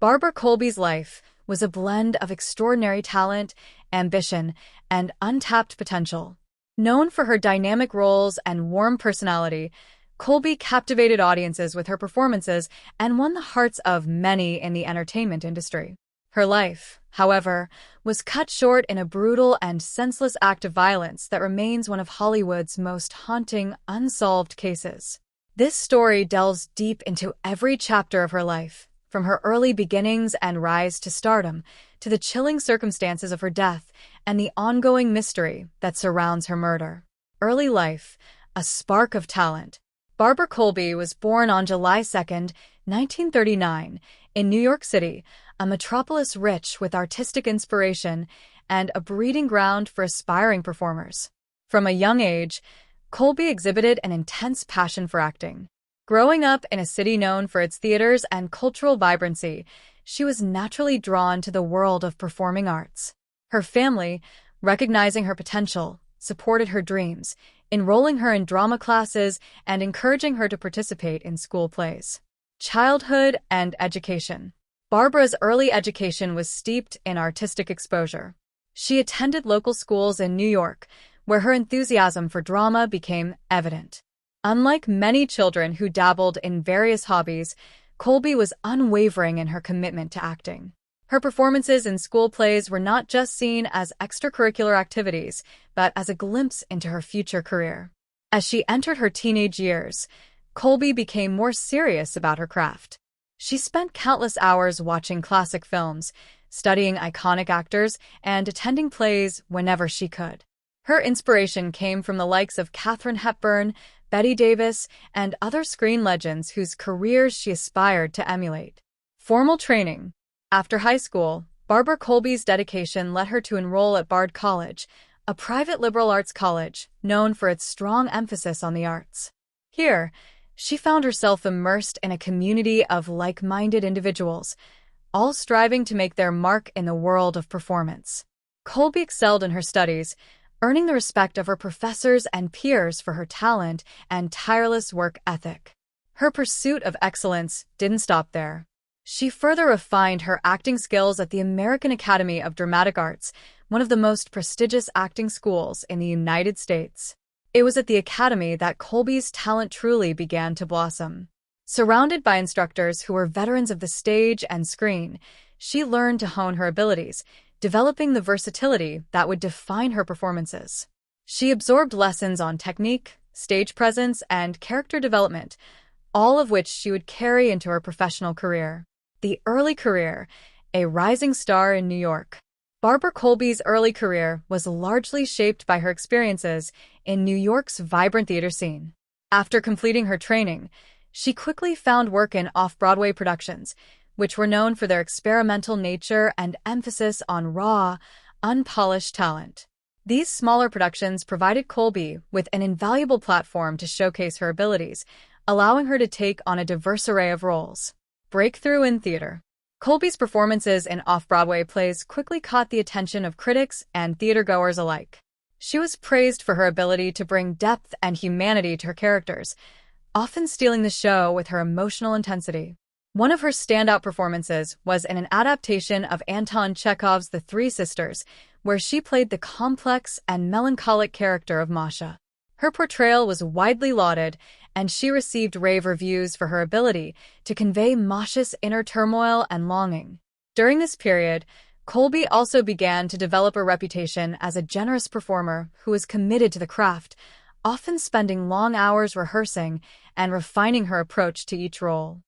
Barbara Colby's life was a blend of extraordinary talent, ambition, and untapped potential. Known for her dynamic roles and warm personality, Colby captivated audiences with her performances and won the hearts of many in the entertainment industry. Her life, however, was cut short in a brutal and senseless act of violence that remains one of Hollywood's most haunting, unsolved cases. This story delves deep into every chapter of her life, from her early beginnings and rise to stardom, to the chilling circumstances of her death and the ongoing mystery that surrounds her murder. Early life, a spark of talent. Barbara Colby was born on July 2, 1939, in New York City, a metropolis rich with artistic inspiration and a breeding ground for aspiring performers. From a young age, Colby exhibited an intense passion for acting. Growing up in a city known for its theaters and cultural vibrancy, she was naturally drawn to the world of performing arts. Her family, recognizing her potential, supported her dreams, enrolling her in drama classes and encouraging her to participate in school plays. Childhood and education. Barbara's early education was steeped in artistic exposure. She attended local schools in New York, where her enthusiasm for drama became evident. Unlike many children who dabbled in various hobbies, Colby was unwavering in her commitment to acting. Her performances in school plays were not just seen as extracurricular activities, but as a glimpse into her future career. As she entered her teenage years, Colby became more serious about her craft. She spent countless hours watching classic films, studying iconic actors, and attending plays whenever she could. Her inspiration came from the likes of Katharine Hepburn, Bette Davis, and other screen legends whose careers she aspired to emulate. Formal training. After high school, Barbara Colby's dedication led her to enroll at Bard College, a private liberal arts college known for its strong emphasis on the arts. Here, she found herself immersed in a community of like-minded individuals, all striving to make their mark in the world of performance. Colby excelled in her studies, earning the respect of her professors and peers for her talent and tireless work ethic. Her pursuit of excellence didn't stop there. She further refined her acting skills at the American Academy of Dramatic Arts, one of the most prestigious acting schools in the United States. It was at the Academy that Colby's talent truly began to blossom. Surrounded by instructors who were veterans of the stage and screen, she learned to hone her abilities, developing the versatility that would define her performances. She absorbed lessons on technique, stage presence, and character development, all of which she would carry into her professional career. The early career, a rising star in New York. Barbara Colby's early career was largely shaped by her experiences in New York's vibrant theater scene. After completing her training, she quickly found work in off-Broadway productions, which were known for their experimental nature and emphasis on raw, unpolished talent. These smaller productions provided Colby with an invaluable platform to showcase her abilities, allowing her to take on a diverse array of roles. Breakthrough in theater. Colby's performances in off-Broadway plays quickly caught the attention of critics and theatergoers alike. She was praised for her ability to bring depth and humanity to her characters, often stealing the show with her emotional intensity. One of her standout performances was in an adaptation of Anton Chekhov's The Three Sisters, where she played the complex and melancholic character of Masha. Her portrayal was widely lauded, and she received rave reviews for her ability to convey Masha's inner turmoil and longing. During this period, Colby also began to develop a reputation as a generous performer who was committed to the craft, often spending long hours rehearsing and refining her approach to each role.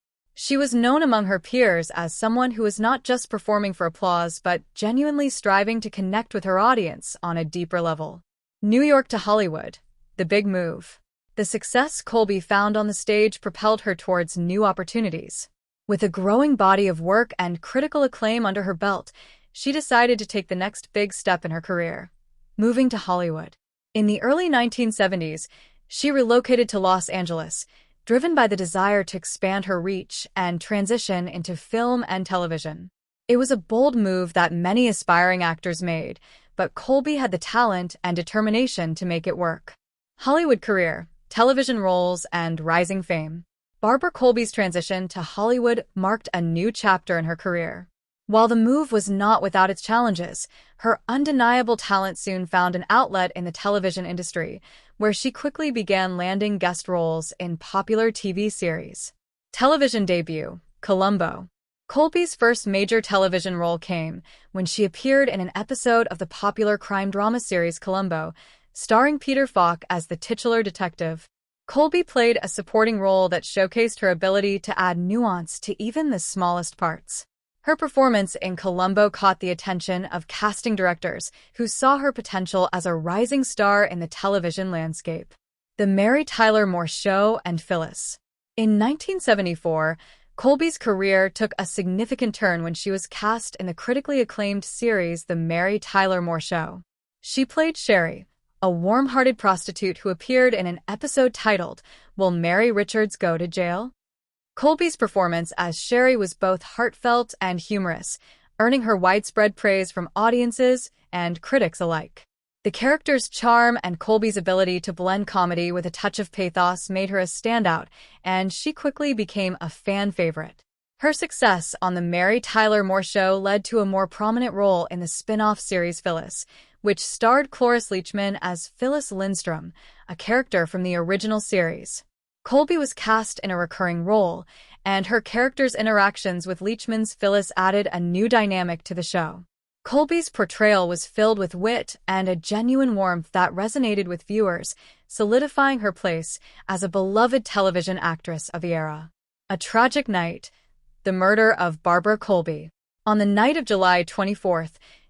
She was known among her peers as someone who was not just performing for applause but genuinely striving to connect with her audience on a deeper level. New York to Hollywood. The big move. The success Colby found on the stage propelled her towards new opportunities. With a growing body of work and critical acclaim under her belt, she decided to take the next big step in her career, moving to Hollywood. In the early 1970s, she relocated to Los Angeles, driven by the desire to expand her reach and transition into film and television. It was a bold move that many aspiring actors made, but Colby had the talent and determination to make it work. Hollywood career, television roles, and rising fame. Barbara Colby's transition to Hollywood marked a new chapter in her career. While the move was not without its challenges, her undeniable talent soon found an outlet in the television industry, where she quickly began landing guest roles in popular TV series. Television debut, Columbo. Colby's first major television role came when she appeared in an episode of the popular crime drama series Columbo, starring Peter Falk as the titular detective. Colby played a supporting role that showcased her ability to add nuance to even the smallest parts. Her performance in Columbo caught the attention of casting directors who saw her potential as a rising star in the television landscape. The Mary Tyler Moore Show and Phyllis. In 1974, Colby's career took a significant turn when she was cast in the critically acclaimed series The Mary Tyler Moore Show. She played Sherry, a warm-hearted prostitute who appeared in an episode titled, "Will Mary Richards Go to Jail?" Colby's performance as Sherry was both heartfelt and humorous, earning her widespread praise from audiences and critics alike. The character's charm and Colby's ability to blend comedy with a touch of pathos made her a standout, and she quickly became a fan favorite. Her success on The Mary Tyler Moore Show led to a more prominent role in the spin-off series Phyllis, which starred Cloris Leachman as Phyllis Lindstrom, a character from the original series. Colby was cast in a recurring role, and her character's interactions with Leachman's Phyllis added a new dynamic to the show. Colby's portrayal was filled with wit and a genuine warmth that resonated with viewers, solidifying her place as a beloved television actress of the era. A Tragic Night. The Murder of Barbara Colby. On the night of July 24,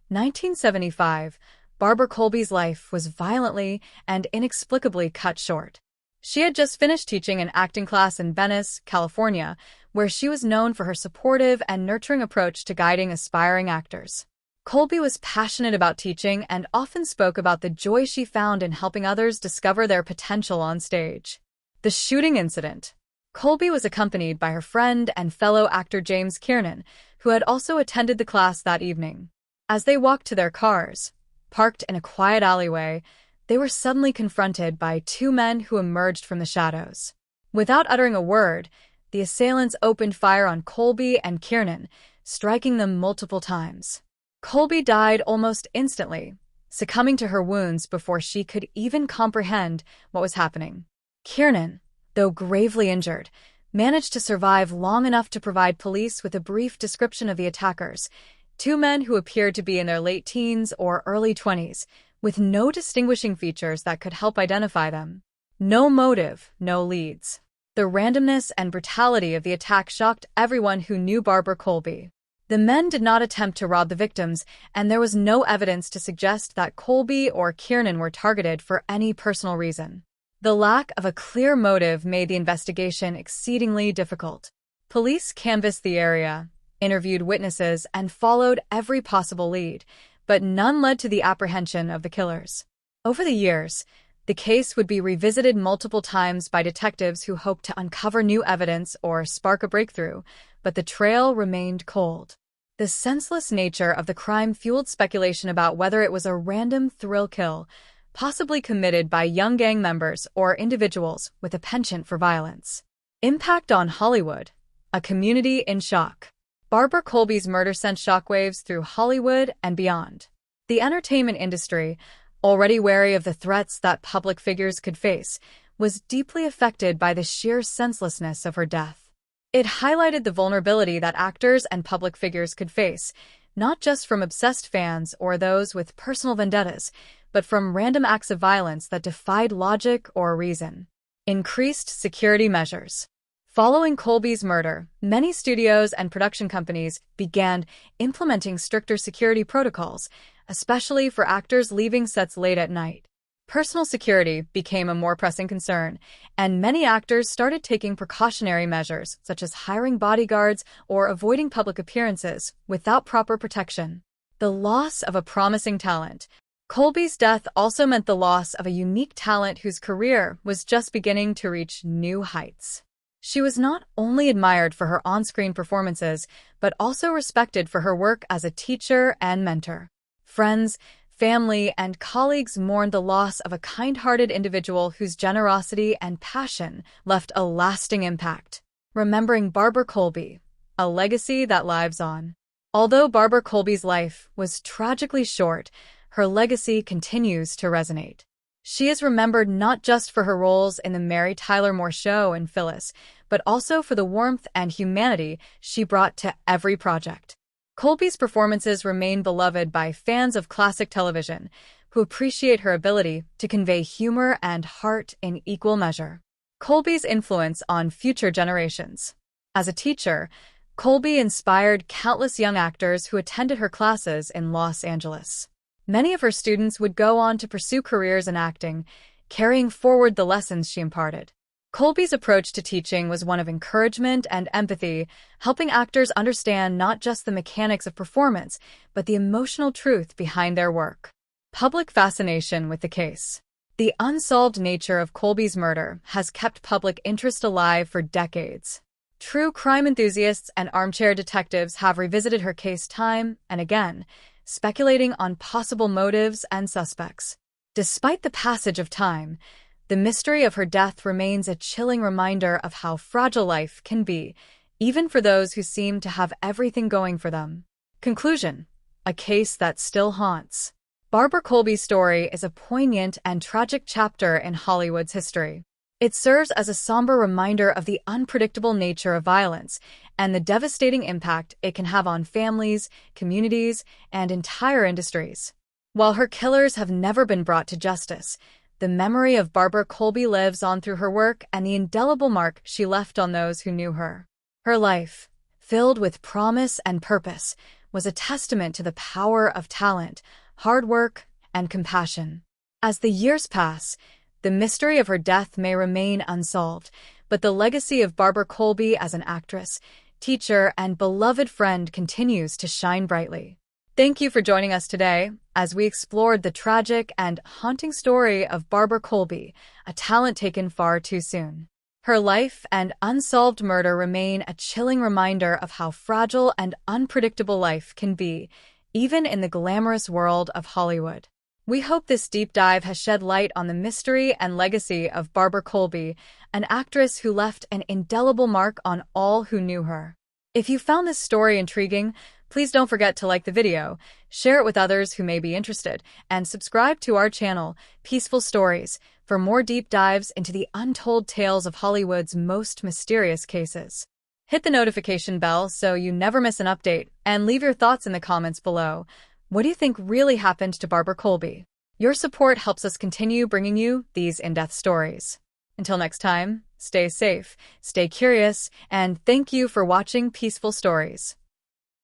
1975, Barbara Colby's life was violently and inexplicably cut short. She had just finished teaching an acting class in Venice, California, where she was known for her supportive and nurturing approach to guiding aspiring actors. Colby was passionate about teaching and often spoke about the joy she found in helping others discover their potential on stage. The shooting incident. Colby was accompanied by her friend and fellow actor James Kiernan, who had also attended the class that evening. As they walked to their cars, parked in a quiet alleyway, they were suddenly confronted by two men who emerged from the shadows. Without uttering a word, the assailants opened fire on Colby and Kiernan, striking them multiple times. Colby died almost instantly, succumbing to her wounds before she could even comprehend what was happening. Kiernan, though gravely injured, managed to survive long enough to provide police with a brief description of the attackers, two men who appeared to be in their late teens or early 20s, with no distinguishing features that could help identify them. No motive, no leads. The randomness and brutality of the attack shocked everyone who knew Barbara Colby. The men did not attempt to rob the victims, and there was no evidence to suggest that Colby or Kiernan were targeted for any personal reason. The lack of a clear motive made the investigation exceedingly difficult. Police canvassed the area, interviewed witnesses, and followed every possible lead, but none led to the apprehension of the killers. Over the years, the case would be revisited multiple times by detectives who hoped to uncover new evidence or spark a breakthrough, but the trail remained cold. The senseless nature of the crime fueled speculation about whether it was a random thrill kill, possibly committed by young gang members or individuals with a penchant for violence. Impact on Hollywood. A community in shock. Barbara Colby's murder sent shockwaves through Hollywood and beyond. The entertainment industry, already wary of the threats that public figures could face, was deeply affected by the sheer senselessness of her death. It highlighted the vulnerability that actors and public figures could face, not just from obsessed fans or those with personal vendettas, but from random acts of violence that defied logic or reason. Increased security measures. Following Colby's murder, many studios and production companies began implementing stricter security protocols, especially for actors leaving sets late at night. Personal security became a more pressing concern, and many actors started taking precautionary measures, such as hiring bodyguards or avoiding public appearances without proper protection. The loss of a promising talent. Colby's death also meant the loss of a unique talent whose career was just beginning to reach new heights. She was not only admired for her on-screen performances, but also respected for her work as a teacher and mentor. Friends, Family and colleagues mourned the loss of a kind-hearted individual whose generosity and passion left a lasting impact. Remembering Barbara Colby, a legacy that lives on. Although Barbara Colby's life was tragically short, her legacy continues to resonate. She is remembered not just for her roles in The Mary Tyler Moore Show and Phyllis, but also for the warmth and humanity she brought to every project. Colby's performances remain beloved by fans of classic television, who appreciate her ability to convey humor and heart in equal measure. Colby's influence on future generations. As a teacher, Colby inspired countless young actors who attended her classes in Los Angeles. Many of her students would go on to pursue careers in acting, carrying forward the lessons she imparted. Colby's approach to teaching was one of encouragement and empathy, helping actors understand not just the mechanics of performance, but the emotional truth behind their work. Public fascination with the case. The unsolved nature of Colby's murder has kept public interest alive for decades. True crime enthusiasts and armchair detectives have revisited her case time and again, speculating on possible motives and suspects. Despite the passage of time, the mystery of her death remains a chilling reminder of how fragile life can be, even for those who seem to have everything going for them. Conclusion: a case that still haunts. Barbara Colby's story is a poignant and tragic chapter in Hollywood's history. It serves as a somber reminder of the unpredictable nature of violence and the devastating impact it can have on families, communities, and entire industries. While her killers have never been brought to justice, the memory of Barbara Colby lives on through her work and the indelible mark she left on those who knew her. Her life, filled with promise and purpose, was a testament to the power of talent, hard work, and compassion. As the years pass, the mystery of her death may remain unsolved, but the legacy of Barbara Colby as an actress, teacher, and beloved friend continues to shine brightly. Thank you for joining us today as we explored the tragic and haunting story of Barbara Colby, a talent taken far too soon. Her life and unsolved murder remain a chilling reminder of how fragile and unpredictable life can be, even in the glamorous world of Hollywood. We hope this deep dive has shed light on the mystery and legacy of Barbara Colby, an actress who left an indelible mark on all who knew her. If you found this story intriguing, please don't forget to like the video, share it with others who may be interested, and subscribe to our channel, Peaceful Stories, for more deep dives into the untold tales of Hollywood's most mysterious cases. Hit the notification bell so you never miss an update, and leave your thoughts in the comments below. What do you think really happened to Barbara Colby? Your support helps us continue bringing you these in-depth stories. Until next time, stay safe, stay curious, and thank you for watching Peaceful Stories.